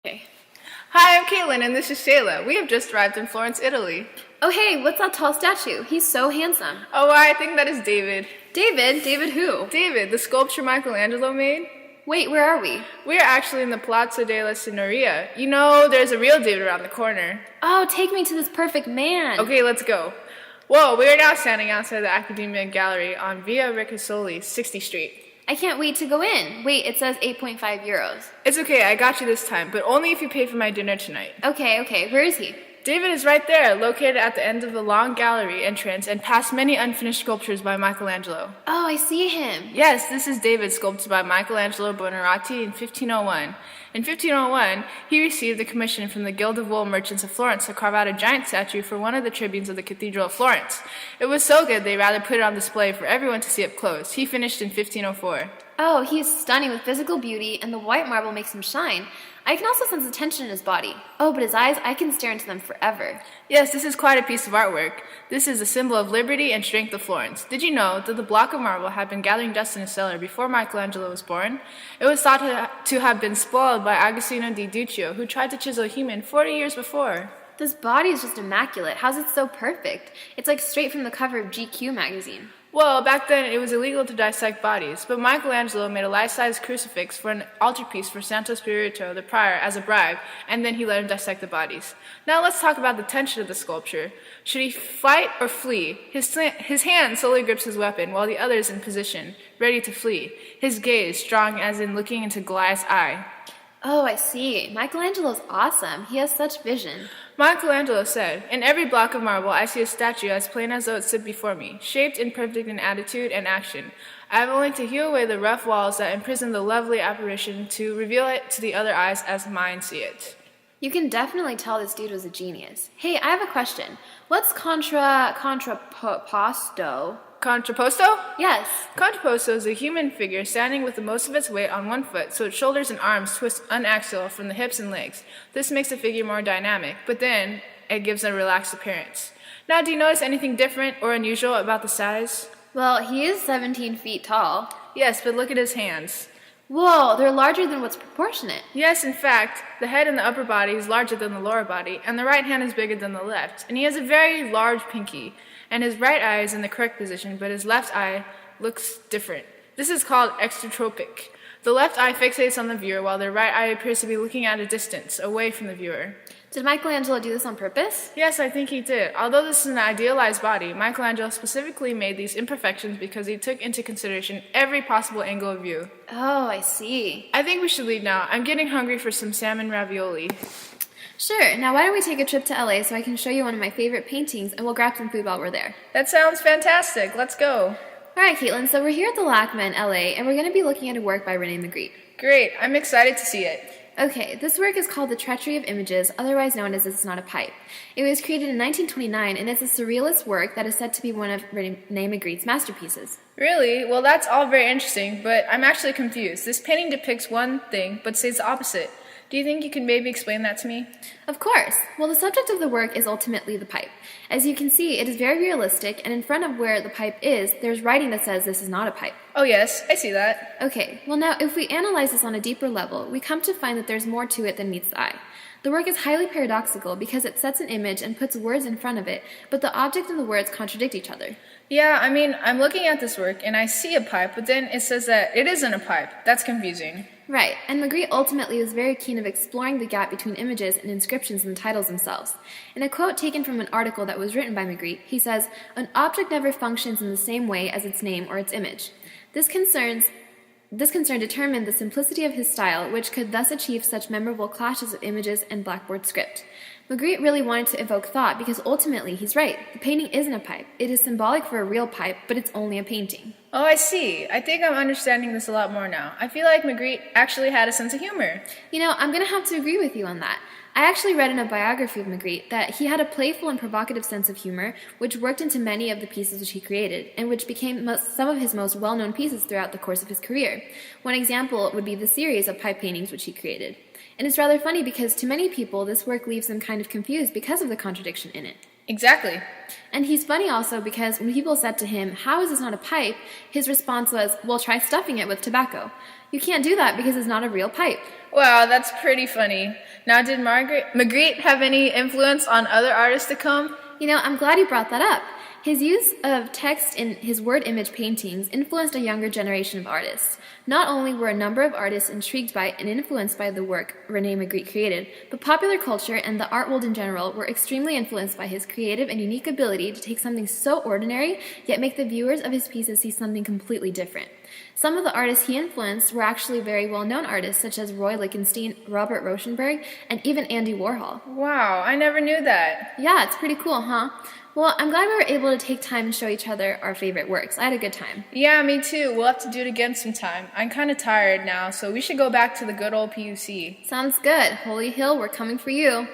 Okay. Hi, I'm Caitlin, and this is Sheyla. We have just arrived in Florence, Italy. Oh, hey, what's that tall statue? He's so handsome. Oh, I think that is David. David? David who? David, the sculpture Michelangelo made. Wait, where are we? We are actually in the Palazzo della Signoria. You know, there's a real David around the corner. Oh, take me to this perfect man. Okay, let's go. Whoa, we are now standing outside the Accademia Gallery on Via Ricasoli, 60th Street. I can't wait to go in. Wait, it says 8.5 euros. It's okay, I got you this time, but only if you pay for my dinner tonight. Okay, where is he? David is right there, located at the end of the long gallery entrance and past many unfinished sculptures by Michelangelo. Oh, I see him. Yes, this is David, sculpted by Michelangelo Buonarroti in 1501. In 1501, he received a commission from the Guild of Wool Merchants of Florence to carve out a giant statue for one of the tribunes of the Cathedral of Florence. It was so good they rather put it on display for everyone to see up close. He finished in 1504. Oh, he is stunning with physical beauty, and the white marble makes him shine. I can also sense the tension in his body. Oh, but his eyes, I can stare into them forever. Yes, this is quite a piece of artwork. This is a symbol of liberty and strength of Florence. Did you know that the block of marble had been gathering dust in a cellar before Michelangelo was born? It was thought to have been spoiled by Agostino di Duccio, who tried to chisel a human 40 years before. This body is just immaculate. How's it so perfect? It's like straight from the cover of GQ magazine. Well, back then it was illegal to dissect bodies, but Michelangelo made a life-size crucifix for an altarpiece for Santo Spirito, the prior, as a bribe, and then he let him dissect the bodies. Now let's talk about the tension of the sculpture. Should he fight or flee? His hand slowly grips his weapon, while the other is in position, ready to flee. His gaze strong as in looking into Goliath's eye. Oh, I see. Michelangelo's awesome. He has such vision. Michelangelo said, "In every block of marble I see a statue as plain as though it stood before me, shaped and perfect in attitude and action. I have only to hew away the rough walls that imprison the lovely apparition to reveal it to the other eyes as mine see it." You can definitely tell this dude was a genius. Hey, I have a question. What's contrapposto? Contrapposto? Yes. Contrapposto is a human figure standing with the most of its weight on one foot, so its shoulders and arms twist unaxial from the hips and legs. This makes the figure more dynamic, but then it gives a relaxed appearance. Now, do you notice anything different or unusual about the size? Well, he is 17 feet tall. Yes, but look at his hands. Whoa, they're larger than what's proportionate. Yes, in fact, the head and the upper body is larger than the lower body, and the right hand is bigger than the left, and he has a very large pinky, and his right eye is in the correct position, but his left eye looks different. This is called extratropic. The left eye fixates on the viewer, while the right eye appears to be looking at a distance, away from the viewer. Did Michelangelo do this on purpose? Yes, I think he did. Although this is an idealized body, Michelangelo specifically made these imperfections because he took into consideration every possible angle of view. Oh, I see. I think we should leave now. I'm getting hungry for some salmon ravioli. Sure, now why don't we take a trip to LA so I can show you one of my favorite paintings and we'll grab some food while we're there. That sounds fantastic. Let's go. Alright, Caitlin, so we're here at the LACMA in LA and we're going to be looking at a work by Rene Magritte. Great. I'm excited to see it. Okay, this work is called The Treachery of Images, otherwise known as It's Not a Pipe. It was created in 1929 and it's a surrealist work that is said to be one of Rene Magritte's masterpieces. Really? Well, that's all very interesting, but I'm actually confused. This painting depicts one thing, but says the opposite. Do you think you can maybe explain that to me? Of course. Well, the subject of the work is ultimately the pipe. As you can see, it is very realistic, and in front of where the pipe is, there's writing that says this is not a pipe. Oh yes, I see that. Okay, well now, if we analyze this on a deeper level, we come to find that there's more to it than meets the eye. The work is highly paradoxical because it sets an image and puts words in front of it, but the object and the words contradict each other. Yeah, I mean, I'm looking at this work, and I see a pipe, but then it says that it isn't a pipe. That's confusing. Right, and Magritte ultimately was very keen of exploring the gap between images and inscriptions in the titles themselves. In a quote taken from an article that was written by Magritte, he says, "An object never functions in the same way as its name or its image." This concern determined the simplicity of his style, which could thus achieve such memorable clashes of images and blackboard script. Magritte really wanted to evoke thought because ultimately he's right. The painting isn't a pipe. It is symbolic for a real pipe, but it's only a painting. Oh, I see. I think I'm understanding this a lot more now. I feel like Magritte actually had a sense of humor. You know, I'm going to have to agree with you on that. I actually read in a biography of Magritte that he had a playful and provocative sense of humor, which worked into many of the pieces which he created, and which became some of his most well-known pieces throughout the course of his career. One example would be the series of pipe paintings which he created. And it's rather funny because to many people, this work leaves them kind of confused because of the contradiction in it. Exactly. And he's funny also because when people said to him, "How is this not a pipe?" his response was, "Well, try stuffing it with tobacco." You can't do that because it's not a real pipe. Wow, that's pretty funny. Now, did Magritte have any influence on other artists to come? I'm glad you brought that up. His use of text in his word image paintings influenced a younger generation of artists. Not only were a number of artists intrigued by and influenced by the work Rene Magritte created, but popular culture and the art world in general were extremely influenced by his creative and unique ability to take something so ordinary, yet make the viewers of his pieces see something completely different. Some of the artists he influenced were actually very well-known artists, such as Roy Lichtenstein, Robert Rauschenberg, and even Andy Warhol. Wow, I never knew that. Yeah, it's pretty cool, huh? Well, I'm glad we were able to take time and show each other our favorite works. I had a good time. Yeah, me too. We'll have to do it again sometime. I'm kind of tired now, so we should go back to the good old PUC. Sounds good. Holy Hill, we're coming for you.